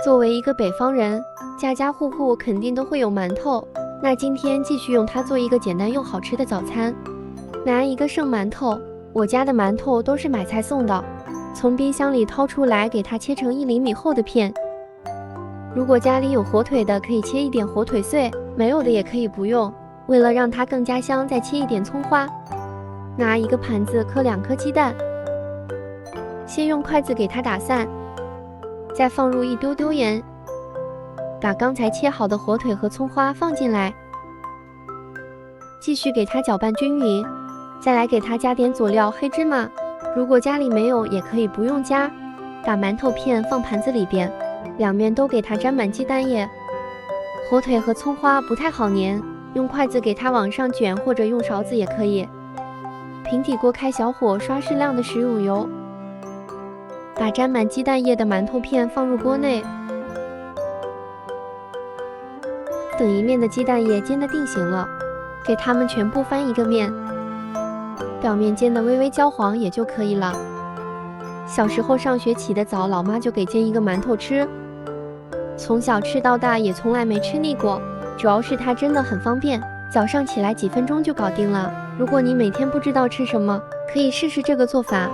作为一个北方人，家家户户肯定都会有馒头。那今天继续用它做一个简单又好吃的早餐。拿一个生馒头，我家的馒头都是买菜送的，从冰箱里掏出来，给它切成1厘米厚的片。如果家里有火腿的，可以切一点火腿碎，没有的也可以不用。为了让它更加香，再切一点葱花。拿一个盘子磕2颗鸡蛋，先用筷子给它打散，再放入一丢丢盐，把刚才切好的火腿和葱花放进来，继续给它搅拌均匀，再来给它加点佐料黑芝麻，如果家里没有也可以不用加。把馒头片放盘子里边，两面都给它沾满鸡蛋液。火腿和葱花不太好粘，用筷子给它往上卷，或者用勺子也可以。平底锅开小火，刷适量的食用油，把沾满鸡蛋液的馒头片放入锅内，等一面的鸡蛋液煎得定型了，给它们全部翻一个面，表面煎得微微焦黄也就可以了。小时候上学起得早，老妈就给煎一个馒头吃，从小吃到大也从来没吃腻过，主要是它真的很方便，早上起来几分钟就搞定了。如果你每天不知道吃什么，可以试试这个做法。